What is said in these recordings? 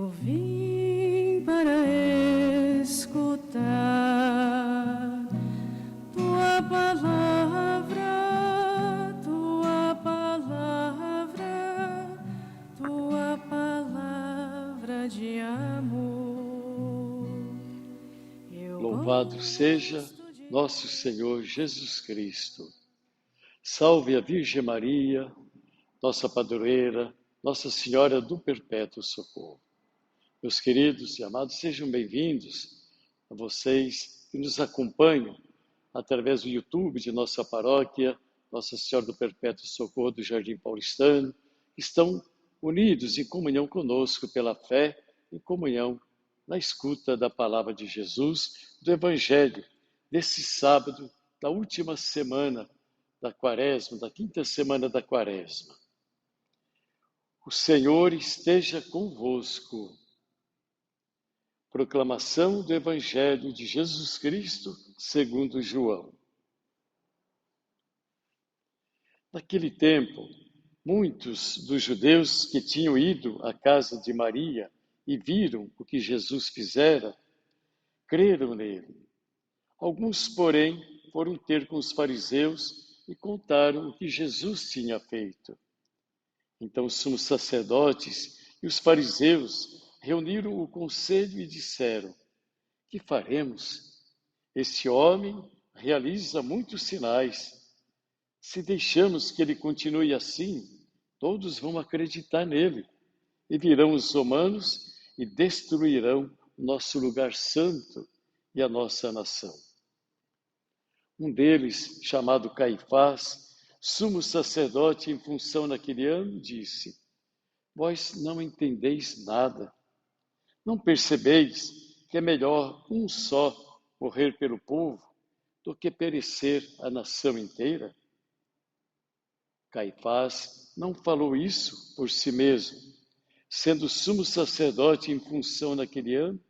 Eu vim para escutar tua palavra, tua palavra, tua palavra de amor. Louvado seja nosso Senhor Jesus Cristo. Salve a Virgem Maria, nossa padroeira, Nossa Senhora do Perpétuo Socorro. Meus queridos e amados, sejam bem-vindos a vocês que nos acompanham através do YouTube de nossa paróquia, Nossa Senhora do Perpétuo Socorro do Jardim Paulistano, que estão unidos em comunhão conosco pela fé, em comunhão na escuta da palavra de Jesus, do Evangelho, desse sábado, da última semana da Quaresma, da quinta semana da Quaresma. O Senhor esteja convosco. Proclamação do Evangelho de Jesus Cristo segundo João. Naquele tempo, muitos dos judeus que tinham ido à casa de Maria e viram o que Jesus fizera, creram nele. Alguns, porém, foram ter com os fariseus e contaram o que Jesus tinha feito. Então os sumos sacerdotes e os fariseus reuniram o conselho e disseram: que faremos? Este homem realiza muitos sinais. Se deixamos que ele continue assim, todos vão acreditar nele. E virão os romanos e destruirão o nosso lugar santo e a nossa nação. Um deles, chamado Caifás, sumo sacerdote em função naquele ano, disse: vós não entendeis nada. Não percebeis que é melhor um só morrer pelo povo do que perecer a nação inteira? Caifás não falou isso por si mesmo. Sendo sumo sacerdote em função naquele ano,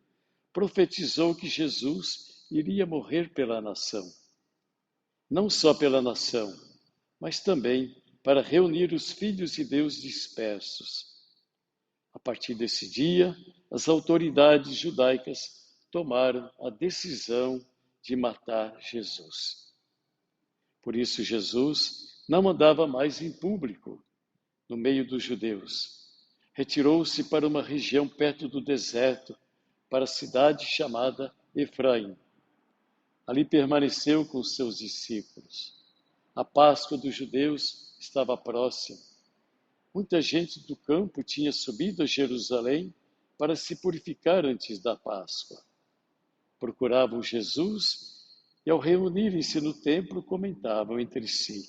profetizou que Jesus iria morrer pela nação. Não só pela nação, mas também para reunir os filhos de Deus dispersos. A partir desse dia, as autoridades judaicas tomaram a decisão de matar Jesus. Por isso, Jesus não andava mais em público, no meio dos judeus. Retirou-se para uma região perto do deserto, para a cidade chamada Efraim. Ali permaneceu com seus discípulos. A Páscoa dos judeus estava próxima. Muita gente do campo tinha subido a Jerusalém para se purificar antes da Páscoa. Procuravam Jesus e, ao reunirem-se no templo, comentavam entre si: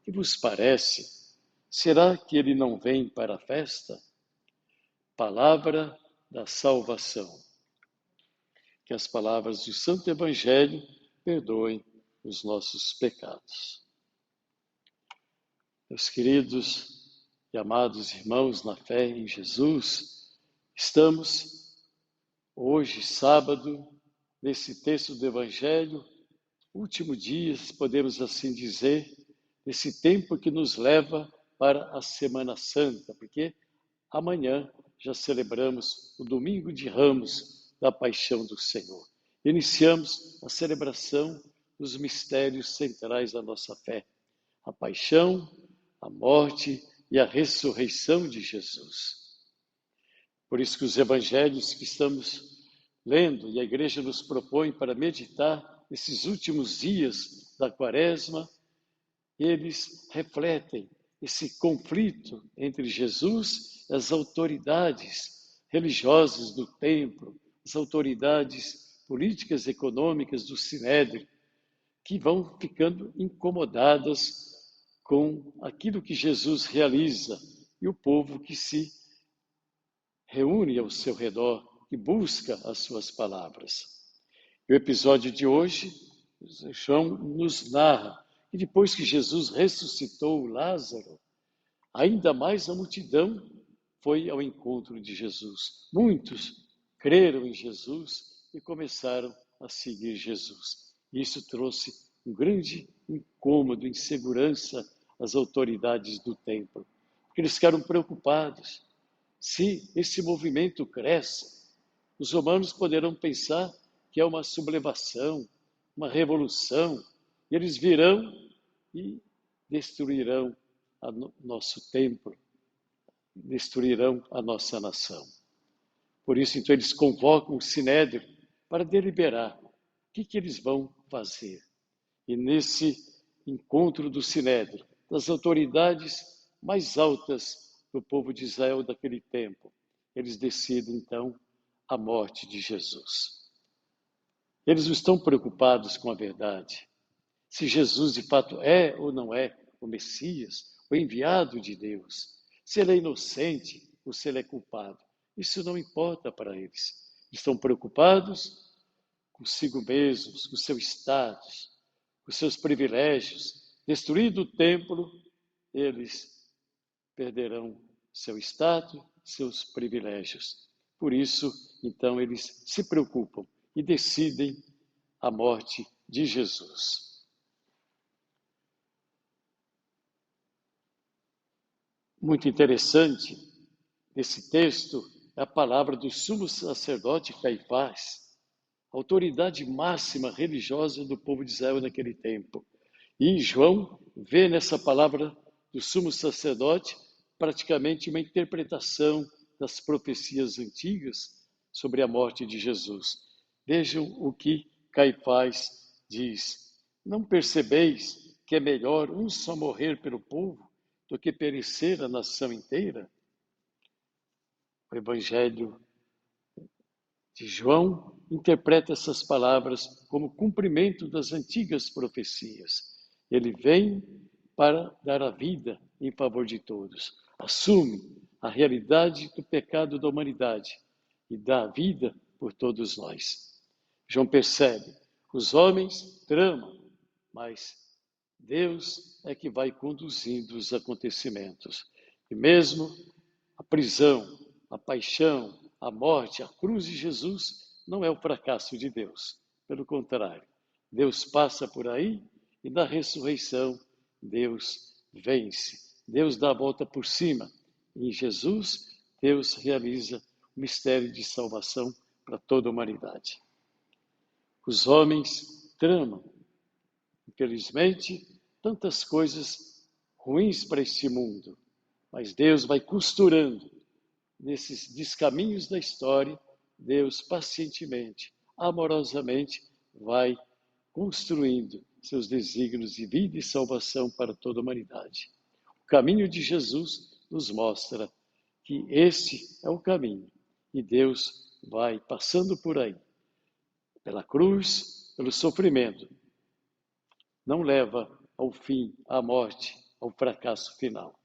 que vos parece? Será que ele não vem para a festa? Palavra da salvação. Que as palavras do Santo Evangelho perdoem os nossos pecados. Meus queridos e amados irmãos na fé em Jesus, estamos hoje, sábado, nesse texto do Evangelho, último dia, podemos assim dizer, nesse tempo que nos leva para a Semana Santa, porque amanhã já celebramos o Domingo de Ramos da Paixão do Senhor. Iniciamos a celebração dos mistérios centrais da nossa fé, a paixão, a morte e a ressurreição de Jesus. Por isso que os evangelhos que estamos lendo e a igreja nos propõe para meditar nesses últimos dias da Quaresma, eles refletem esse conflito entre Jesus e as autoridades religiosas do templo, as autoridades políticas e econômicas do Sinédrio, que vão ficando incomodadas com aquilo que Jesus realiza e o povo que se reúne ao seu redor e busca as suas palavras. E o episódio de hoje, João nos narra que depois que Jesus ressuscitou Lázaro, ainda mais a multidão foi ao encontro de Jesus. Muitos creram em Jesus e começaram a seguir Jesus. Isso trouxe um grande incômodo, insegurança às autoridades do templo, porque eles ficaram preocupados. Se esse movimento cresce, os romanos poderão pensar que é uma sublevação, uma revolução, e eles virão e destruirão nosso templo, destruirão a nossa nação. Por isso, então, eles convocam o Sinédrio para deliberar o que eles vão fazer. E nesse encontro do Sinédrio, das autoridades mais altas do povo de Israel daquele tempo, eles decidem, então, a morte de Jesus. Eles não estão preocupados com a verdade. Se Jesus, de fato, é ou não é o Messias, o enviado de Deus. Se ele é inocente ou se ele é culpado. Isso não importa para eles. Estão preocupados consigo mesmos, com seu status, com seus privilégios. Destruído o templo, eles perderão seu status, seus privilégios. Por isso, então, eles se preocupam e decidem a morte de Jesus. Muito interessante esse texto é a palavra do sumo sacerdote Caifás, autoridade máxima religiosa do povo de Israel naquele tempo. E João vê nessa palavra do sumo sacerdote praticamente uma interpretação das profecias antigas sobre a morte de Jesus. Vejam o que Caifás diz. Não percebeis que é melhor um só morrer pelo povo do que perecer a nação inteira? O Evangelho de João interpreta essas palavras como cumprimento das antigas profecias. Ele vem para dar a vida em favor de todos, assume a realidade do pecado da humanidade e dá a vida por todos nós. João percebe, os homens tramam, mas Deus é que vai conduzindo os acontecimentos. E mesmo a prisão, a paixão, a morte, a cruz de Jesus não é o fracasso de Deus. Pelo contrário, Deus passa por aí e na ressurreição Deus vence. Deus dá a volta por cima. Em Jesus, Deus realiza o mistério de salvação para toda a humanidade. Os homens tramam, infelizmente, tantas coisas ruins para este mundo, mas Deus vai costurando nesses descaminhos da história. Deus pacientemente, amorosamente vai construindo seus desígnios de vida e salvação para toda a humanidade. O caminho de Jesus nos mostra que esse é o caminho e Deus vai passando por aí, pela cruz, pelo sofrimento. Não leva ao fim, à morte, ao fracasso final.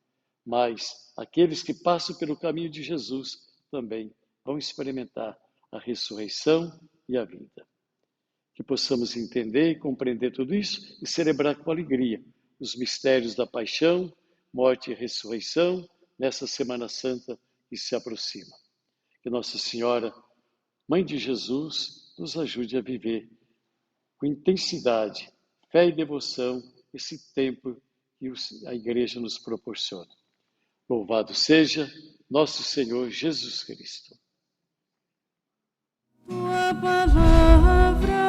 Mas aqueles que passam pelo caminho de Jesus também vão experimentar a ressurreição e a vida. Que possamos entender e compreender tudo isso e celebrar com alegria os mistérios da paixão, morte e ressurreição nessa Semana Santa que se aproxima. Que Nossa Senhora, Mãe de Jesus, nos ajude a viver com intensidade, fé e devoção esse tempo que a Igreja nos proporciona. Louvado seja nosso Senhor Jesus Cristo. Tua palavra